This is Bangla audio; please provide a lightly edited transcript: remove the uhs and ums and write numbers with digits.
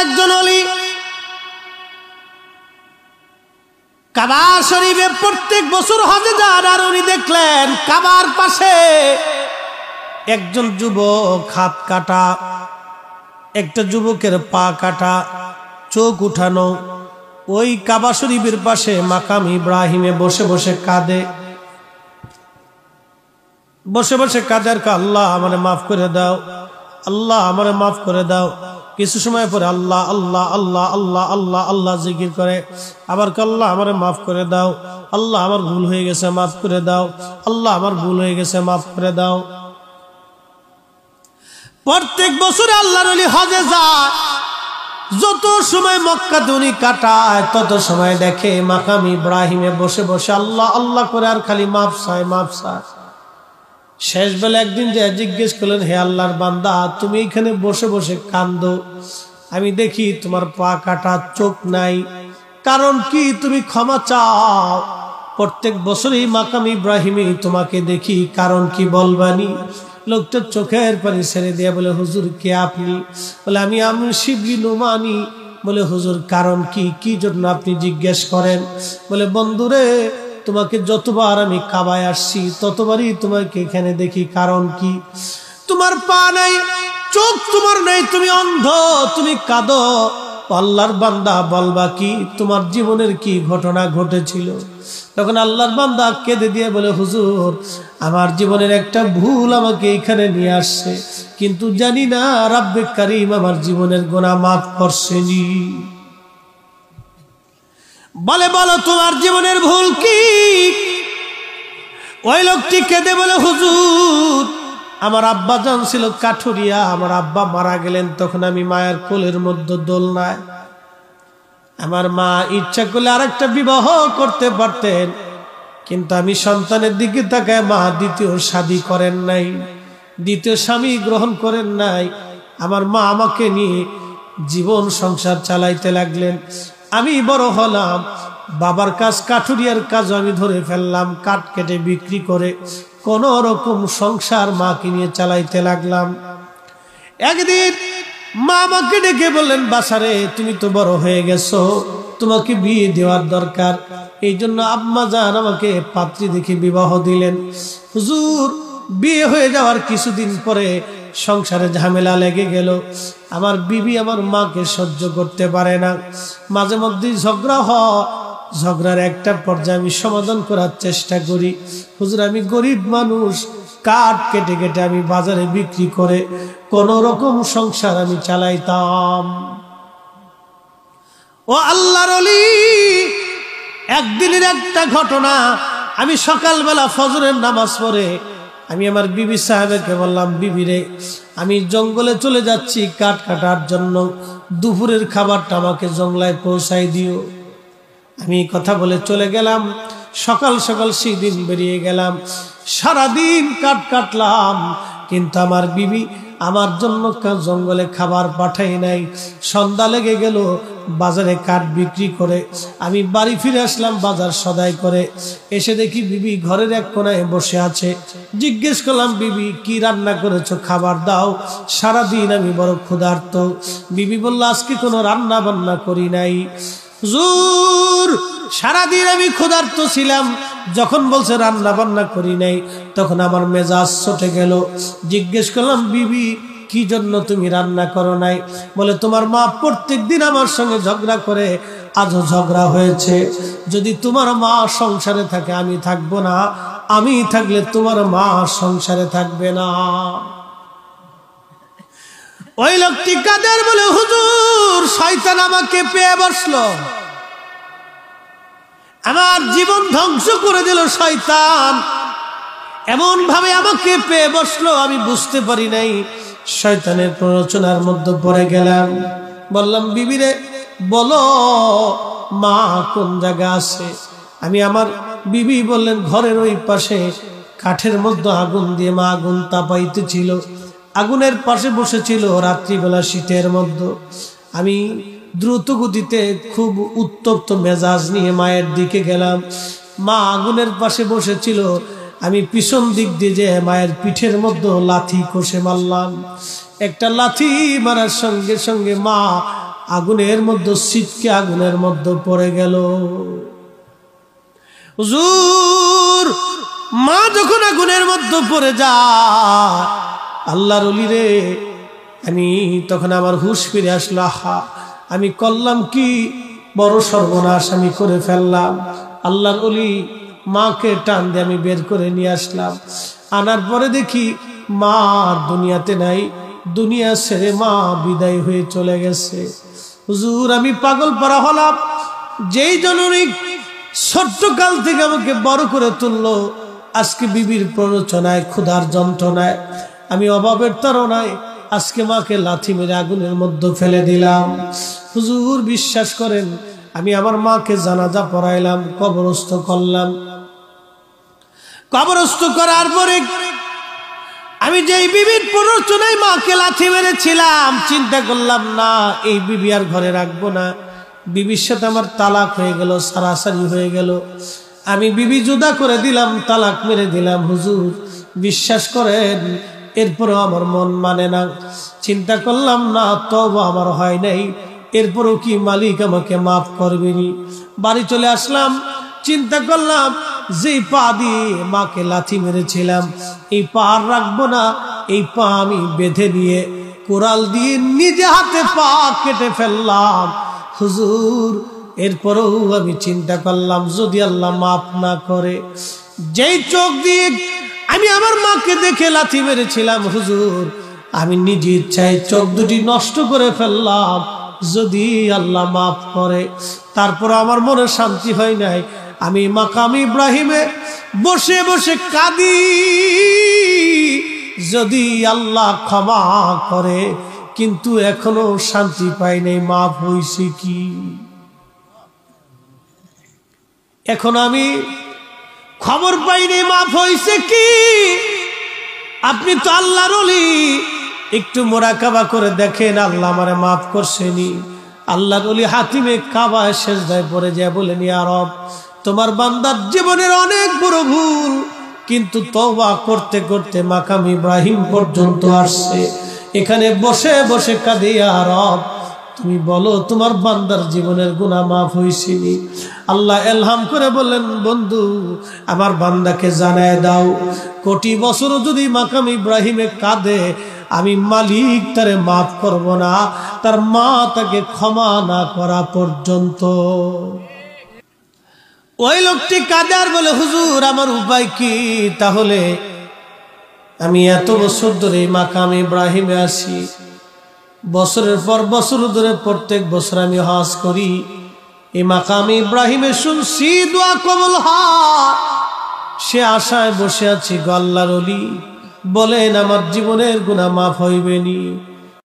একজন ওলি কাবা শরীফে প্রত্যেক বছর হজে যান, আর উনি দেখলেন কাবার পাশে একজন যুবক হাত কাটা, একটা যুবকের পা কাটা, চোখ উঠানো, ওই কাবা শরীফের পাশে মাকাম ইব্রাহিমে বসে বসে কাঁদে, বসে বসে কাঁদে, আল্লাহ আমারে মাফ করে দাও, আল্লাহ আমারে মাফ করে দাও। কিছু সময় পরে আল্লাহ আল্লাহ আল্লাহ আল্লাহ আল্লাহ আল্লাহ জিকির করে, আবার আল্লাহ আমারে মাফ করে দাও, আল্লাহ আমার ভুল হয়ে গেছে মাফ করে দাও, আল্লাহ আমার ভুল হয়ে গেছে মাফ করে দাও। প্রত্যেক বছরে আল্লাহর ওলি হজে যায়, যত সময় মক্কাতে উনি কাটায় তত সময় দেখে মাকাম ইব্রাহিমে বসে বসে আল্লাহ আল্লাহ করে আর খালি মাফ চায় মাফ চায়। শেষ বেলা একদিন যে জিজ্ঞেস করলেন, হে আল্লাহর বান্দা, তুমি এখানে বসে বসে কান্দো, আমি দেখি তোমার পা কাটা, চোখ নাই, কারণ কি? তুমি ক্ষমা চাও। প্রত্যেক বছরই মাকাম ইব্রাহিমে তোমাকে দেখি, কারণ কি বলবানি? লোকটা চোখের পানি ছেড়ে দিয়ে বলে, হুজুর কে আপনি? বলে, আমি শিবলি নুমানি। বলে, হুজুর কারণ কি? কি জন্য আপনি জিজ্ঞেস করেন? বলে, বন্ধুরে, তোমাকে যতবার আমি কাবায় আসছি ততবারই তোমাকে এখানে দেখি, কারণ কি? তোমার পা নাই, চোখ তোমার নাই, তুমি অন্ধ, তুমি কাঁদো। আল্লাহর বান্দা বলবা কি? তোমার জীবনের কি ঘটনা ঘটেছিল? তখন আল্লাহর বান্দা কেঁদে দিয়ে বলে, হুজুর আমার জীবনের একটা ভুল আমাকে এখানে নিয়ে আসছে, কিন্তু জানি না রাব্বে কারীম আমার জীবনের গুনাহ মাফ করছেনি। বলে, বলো তোমার জীবনের ভুল কি? ওই লোকটি কেঁদে বলে, হুজুর আমার আব্বা জান ছিল কাঠুরিয়া, আমার আব্বা মারা গেলেন, তখন আমি মায়ের কোলের মধ্যে দোলনায়, আমার মা ইচ্ছা করলে আরেকটা বিবাহ করতে পারতেন, কিন্তু আমি সন্তানের দিকে তাকায় মা দ্বিতীয় শাদী করেন নাই, দ্বিতীয় স্বামী গ্রহণ করেন নাই। আমার মা আমাকে নিয়ে জীবন সংসার চালাইতে লাগলেন। আমি বড় হলাম, বাবার কাজ কাঠুরিয়ার কাজ আমি ধরে ফেললাম, কাঠ কেটে বিক্রি করে কোন রকম সংসার মাকে নিয়ে চালাইতে লাগলাম। একদিন মা আমাকে ডেকে বললেন, বাসারে তুমি তো বড় হয়ে গেছো, তোমাকে বিয়ে দেওয়ার দরকার। এই জন্য আম্মা জান আমাকে পাত্রী দেখে বিবাহ দিলেন। হুজুর বিয়ে হয়ে যাওয়ার কিছুদিন পরে সংসারে ঝামেলা লেগে গেল। আমার বিবি আমার মাকে সহ্য করতে পারে না, মাঝে মধ্যে ঝগড়া হয়। ঝগড়ার একটা পর্যায়ে আমি সমাধান করার চেষ্টা করি। হুজুর আমি গরিব মানুষ, কাঠ কেটে কেটে আমি বাজারে বিক্রি করে কোন রকম সংসার আমি চালাইতাম। ও আল্লাহর ওলি, একদিনের একটা ঘটনা, আমি সকালবেলা ফজরের নামাজ পড়ে আমি আমার বিবি সাহেবকে বললাম, বিবি রে আমি জঙ্গলে চলে যাচ্ছি কাঠ কাটার জন্য, দুপুরের খাবারটা আমাকে জঙ্গলায় পৌঁছাই দিও। আমি কথা বলে চলে গেলাম। সকাল সকাল সেই দিন বেরিয়ে গেলাম, সারাদিন কাঠ কাটলাম, কিন্তু আমার বিবি আমার জন্য জঙ্গলে খাবার পাঠাই নাই। সন্ধ্যা লেগে গেল, বাজারে কাঠ বিক্রি করে আমি বাড়ি ফিরে আসলাম বাজার সদাই করে। এসে দেখি বিবি ঘরের এক কোনায় বসে আছে। জিজ্ঞেস করলাম, বিবি কি রান্না করেছো, খাবার দাও, সারাদিন আমি বড় ক্ষুধার্ত। বিবি বলল, আজকে কোনো রান্না বান্না করি নাই। হুজুর সারাদিন আমি ক্ষুধার্ত ছিলাম, যখন বলছে রান্না বান্না করি নাই তখন আমার মেজাজ চটে গেল। জিজ্ঞেস করলাম, বিবি কি জন্য তুমি রান্না করো নাই? বলে, তোমার মা প্রত্যেক দিন আমার সঙ্গে ঝগড়া করে, আজও ঝগড়া হয়েছে। যদি তোমার মা সংসারে থাকে আমি থাকবো না, আমি থাকলে তোমার মা সংসারে থাকবে না। ওই লোকটি কাদের বলে, হুজুর শয়তান আমাকে পেয়ে বসলো, আমার জীবন ধ্বংস করে দিল শয়তান, এমন ভাবে আমাকে পেয়ে বসলো আমি বুঝতে পারি নাই। শয়তানের প্ররোচনার মধ্যে পড়ে গেলাম। বললাম, বিবিরে বলো মা কোন জায়গা আছে? আমি আমার বিবি বললেন, ঘরের ওই পাশে কাঠের মধ্যে আগুন দিয়ে মা আগুন তাপাইতেছিল, আগুনের পাশে বসেছিল রাত্রিবেলা শীতের মধ্যে। আমি দ্রুত গতিতে খুব উত্তপ্ত মেজাজ নিয়ে মায়ের দিকে গেলাম। মা আগুনের পাশে বসেছিল, আমি পিছন দিক দিয়ে যে মায়ের পিঠের মধ্যে লাথি কষে মারলাম। একটা লাথি মারার সঙ্গে সঙ্গে মা আগুনের মধ্যে ছিটকে আগুনের মধ্যে পড়ে গেল। হুজুর মা যখন আগুনের মধ্যে পড়ে যায়, আল্লাহর ওলি রে, আমি তখন আমার হুঁশ ফিরে আসলো। আহা, আমি করলাম কি বড় সর্বনাশ আমি করে ফেললাম। আল্লাহর ওলি মাকে টান দিয়ে আমি বের করে নিয়ে আসলাম। আনার পরে দেখি মা দুনিয়াতে নাই, দুনিয়া ছেড়ে মা বিদায় হয়ে চলে গেছে। হুজুর আমি পাগল পারা হলাম। যেই জননী ছোট্টকাল থেকে আমাকে বড় করে তুললো, আজকে বিবির প্ররোচনায়, ক্ষুধার যন্ত্রণায়, আমি অভাবের তাড়নায় আজকে মাকে লাথি মেরে আগুনের মধ্যে ফেলে দিলাম। হুজুর বিশ্বাস করেন, আমি আমার মাকে জানাজা পড়াইলাম, কবরস্থ করলাম। কবরস্থ করার পরে আমি যেই বিবির প্ররোচনায় মাকে লাথি মেরেছিলাম, চিন্তা করলাম না এই বিবি আর ঘরে রাখবো না। বিবির সাথে আমার তালাক হয়ে গেল, সারাসারি হয়ে গেল। আমি বিবি জুদা করে দিলাম, তালাক মেরে দিলাম। হুজুর বিশ্বাস করেন, এরপরেও আমার মন মানে না। চিন্তা করলাম না, তওবা আমার হয় নাই, এরপরেও কি মালিক আমাকে মাফ করবেনি। বাড়ি চলে আসলাম, চিন্তা করলাম যে পা দিয়ে মাকে লাথি মেরেছিলাম, এই পা আর রাখবো না। এই পা আমি বেঁধে নিয়ে কোরাল দিয়ে নিজে হাতে পা কেটে ফেললাম। হুজুর এরপরেও আমি চিন্তা করলাম, যদি আল্লাহ মাফ না করে, যেই চোখ দিয়ে আমি আমার মাকে দেখে লাথি মেরেছিলাম, হুজুর আমি নিজে ইচ্ছায় চোখ দুটি নষ্ট করে ফেললাম, যদি আল্লাহ মাফ করে। তারপর আমার মনে শান্তি হয় নাই। আমি মাকাম ইব্রাহিমে বসে বসে কাঁদি, যদি আল্লাহ ক্ষমা করে, কিন্তু এখনো শান্তি পাই নাই। মাফ হইছে কি? এখন আমি খবর পাইনি মাফ হইছে কি। আপনি তো আল্লাহর ওলি, একটু মোরাকাবা করে দেখেন আল্লাহ আমারে মাফ করছেনি। আল্লাহর ওলি হাতিমে কাবা সেজদায় পড়ে যায়, বলেন ইয়া রব, তোমার বান্দার জীবনের অনেক বড় ভুল, কিন্তু তওবা করতে করতে মাকাম ইব্রাহিম পর্যন্ত আসছে। এখানে বসে বসে কাঁদে, ইয়া রব তুমি বলো তোমার বান্দার জীবনের গুনাহ মাফ হইছেনি। আল্লাহ এলহাম করে বললেন, বন্ধু আমার বান্দাকে জানায় দাও, কোটি বছর যদি মাকাম ইব্রাহিমে কাঁদে, আমি মালিক তারে মাফ করব না, তার মা তাকে ক্ষমা না করা পর্যন্ত। ওই লোকটি কাঁদে আর বলে, হুজুর আমার উপায় কি? তাহলে আমি এত বছর ধরে মাকাম ইব্রাহিমে আসি, বছরের পর বছর ধরে প্রত্যেক বছর আমি হজ করি, এই মাকাম ইব্রাহিমে শুনছি দোয়া কবুল হয়, সে আশায় বসে আছি। আল্লাহর ওলি বলেন আমার জীবনের গুনাহ মাফ হইবেনি।